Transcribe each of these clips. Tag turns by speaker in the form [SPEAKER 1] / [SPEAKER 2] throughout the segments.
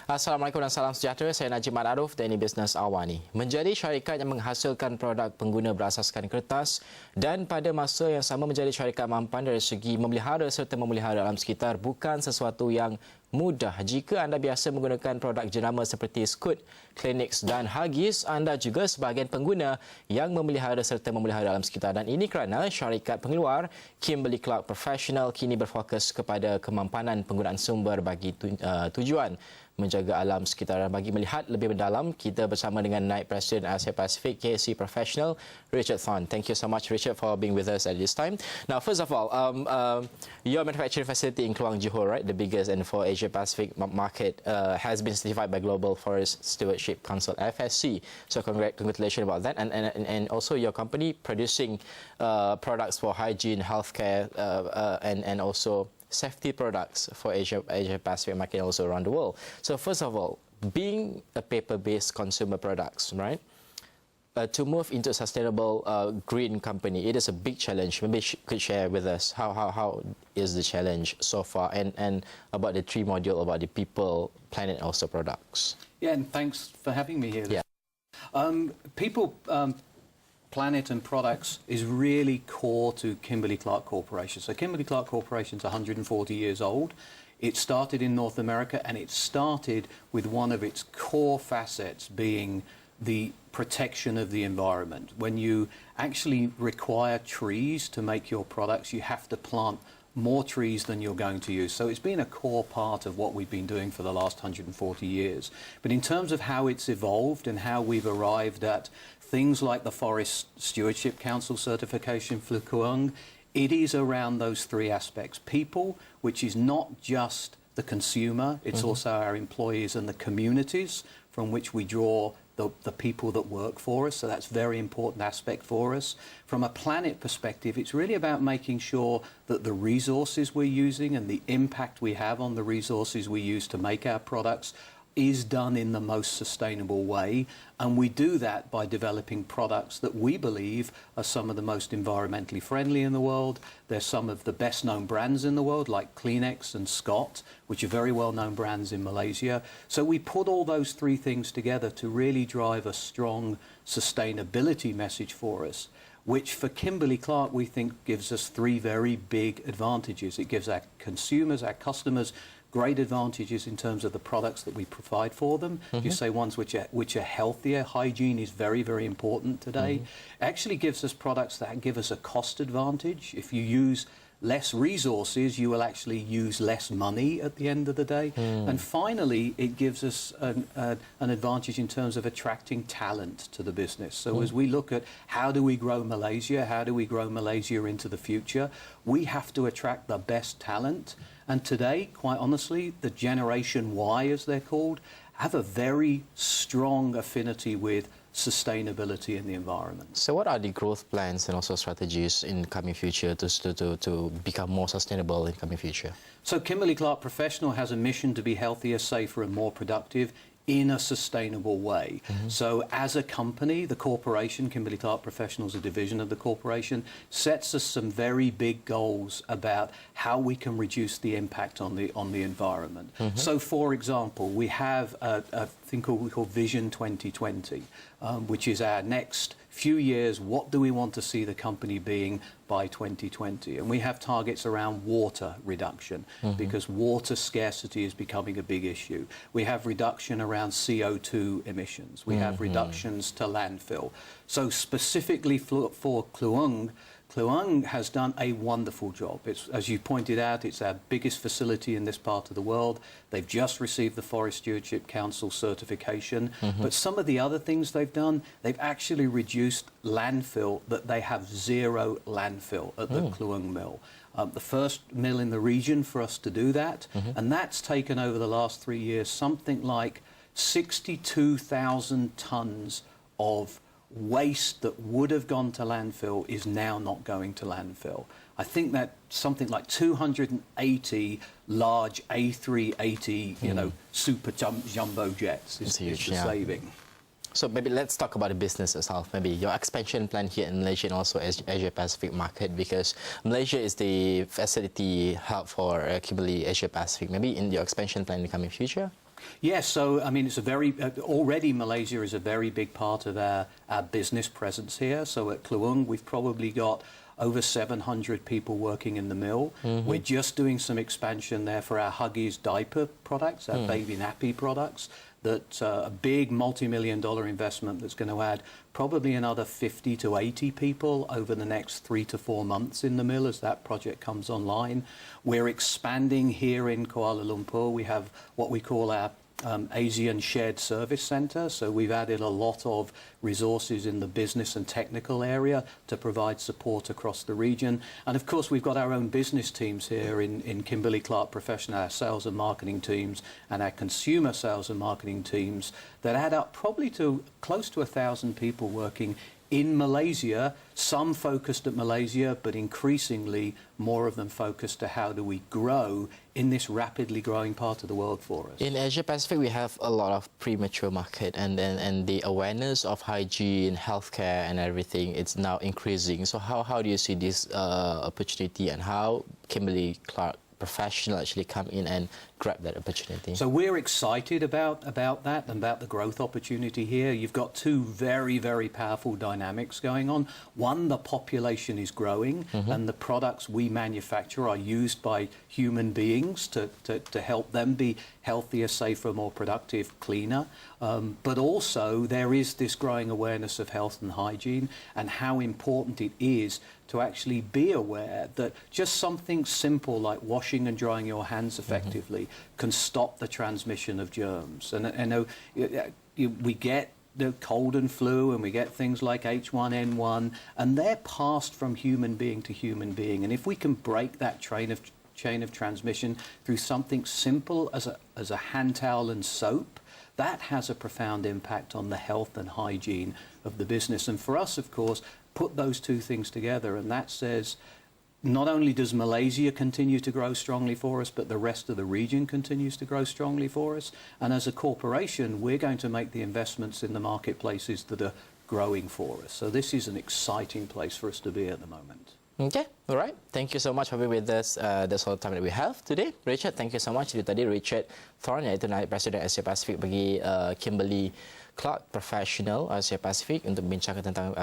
[SPEAKER 1] Assalamualaikum dan salam sejahtera. Saya Najib Ma'aruf dari Business Awani. Menjadi syarikat yang menghasilkan produk pengguna berasaskan kertas dan pada masa yang sama menjadi syarikat mampan dari segi memelihara serta memelihara alam sekitar bukan sesuatu yang mudah. Jika anda biasa menggunakan produk jenama seperti Scoot, Kleenex dan Huggies, anda juga sebahagian pengguna yang memelihara serta memelihara alam sekitar. Dan ini kerana syarikat pengeluar Kimberly-Clark Profesional kini berfokus kepada kemampanan penggunaan sumber bagi tujuan menjaga alam sekitar. Bagi melihat lebih mendalam, kita bersama dengan Naib Presiden Asia Pacific KC Professional, Richard Thorn. Thank you so much, Richard, for being with us at this time. Now, first of all, your manufacturing facility in Kluang, Johor, right, the biggest and for Asia Pacific market, has been certified by Global Forest Stewardship Council, FSC. So congratulations about that. And also your company producing products for hygiene, healthcare, and also safety products for Asia Pacific market and also around the world. So first of all, being a paper-based consumer products, right? To move into a sustainable green company, it is a big challenge. Maybe you could share with us how is the challenge so far and about the three module about the people, planet, and also products.
[SPEAKER 2] Yeah, and thanks for having me here.
[SPEAKER 1] Yeah.
[SPEAKER 2] People, planet and products is really core to Kimberly-Clark Corporation. So Kimberly-Clark Corporation is 140 years old. It started in North America and it started with one of its core facets being the protection of the environment. When you actually require trees to make your products, you have to plant more trees than you're going to use. So it's been a core part of what we've been doing for the last 140 years. But in terms of how it's evolved and how we've arrived at things like the Forest Stewardship Council certification for Kluang, it is around those three aspects. People, which is not just the consumer, it's also our employees and the communities from which we draw the people that work for us, so that's a very important aspect for us. From a planet perspective, it's really about making sure that the resources we're using and the impact we have on the resources we use to make our products is done in the most sustainable way, and we do that by developing products that we believe are some of the most environmentally friendly in the world. They're some of the best known brands in the world like Kleenex and Scott, which are very well known brands in Malaysia. So we put all those three things together to really drive a strong sustainability message for us, which for Kimberly-Clark we think gives us three very big advantages. It gives our consumers, our customers, great advantages in terms of the products that we provide for them. You say ones which are healthier. Hygiene is very, very important today. It actually gives us products that give us a cost advantage. If you use less resources, you will actually use less money at the end of the day. And finally, it gives us an advantage in terms of attracting talent to the business. So as we look at how do we grow Malaysia, how do we grow Malaysia into the future, we have to attract the best talent. And today, quite honestly, the Generation Y, as they're called, have a very strong affinity with sustainability in the environment.
[SPEAKER 1] So what are the growth plans and also strategies in coming future to become more sustainable in coming future?
[SPEAKER 2] So Kimberly-Clark Professional has a mission to be healthier, safer and more productive in a sustainable way. So as a company, the corporation, Kimberly-Clark Professional is a division of the corporation, sets us some very big goals about how we can reduce the impact on the environment. So for example, we have a thing we call Vision 2020, which is our next few years, what do we want to see the company being by 2020? And we have targets around water reduction because water scricity is becoming a big issue. We have reduction around CO2 emissions. We have reductions to landfill. So specifically for Kluang, Kluang has done a wonderful job. It's, as you pointed out, it's our biggest facility in this part of the world. They've just received the Forest Stewardship Council certification. But some of the other things they've done, they've actually reduced landfill, that they have zero landfill at the Kluang mill. The first mill in the region for us to do that. And that's taken over the last 3 years something like 62,000 tonnes of waste that would have gone to landfill is now not going to landfill. I think that something like 280 large A380, super jumbo jets is the saving.
[SPEAKER 1] So maybe let's talk about the business itself, maybe your expansion plan here in Malaysia and also Asia Pacific market, because Malaysia is the facility hub for Kimberly Asia Pacific. Maybe in your expansion plan in the coming future?
[SPEAKER 2] Yes, so I mean, it's a very already Malaysia is a very big part of our business presence here. So at Kluang, we've probably got over 700 people working in the mill. We're just doing some expansion there for our Huggies diaper products, our baby nappy products. That's a big multi-million-dollar investment that's going to add probably another 50 to 80 people over the next 3 to 4 months in the mill as that project comes online. We're expanding here in Kuala Lumpur. We have what we call our Asian Shared Service Centre. So we've added a lot of resources in the business and technical area to provide support across the region. And of course, we've got our own business teams here in Kimberly-Clark Professional, our sales and marketing teams, and our consumer sales and marketing teams that add up probably to close to 1,000 people working in Malaysia, some focused at Malaysia, but increasingly more of them focused to how do we grow in this rapidly growing part of the world for us.
[SPEAKER 1] In Asia Pacific, we have a lot of premature market, and the awareness of hygiene, healthcare, and everything, it's now increasing. So how do you see this opportunity, and how Kimberly-Clark Professional actually come in and grab that opportunity?
[SPEAKER 2] So we're excited about that and about the growth opportunity here. You've got two very, very powerful dynamics going on. One, the population is growing and the products we manufacture are used by human beings to help them be healthier, safer, more productive, cleaner. But also there is this growing awareness of health and hygiene and how important it is to actually be aware that just something simple like washing and drying your hands effectively can stop the transmission of germs. And I know we get the cold and flu and we get things like H1N1 and they're passed from human being to human being. And if we can break that chain of transmission through something simple as a hand towel and soap, that has a profound impact on the health and hygiene of the business. And for us, of course, put those two things together, and that says not only does Malaysia continue to grow strongly for us, but the rest of the region continues to grow strongly for us. And as a corporation, we're going to make the investments in the marketplaces that are growing for us. So this is an exciting place for us to be at the moment.
[SPEAKER 1] Okay, all right. Thank you so much for being with us. That's all the time that we have today. Richard, thank you so much. Itu tadi Richard Thorne, iaitu Naib Presiden Asia Pasifik bagi Kimberly-Clark Professional Asia Pasifik untuk membincangkan tentang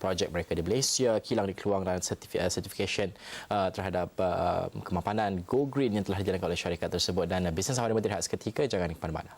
[SPEAKER 1] projek mereka di Malaysia, kilang di Kluang dan certification terhadap kemapanan Go Green yang telah dijalankan oleh syarikat tersebut. Dan bisnes awal yang berhad seketika, jangan ke mana-mana.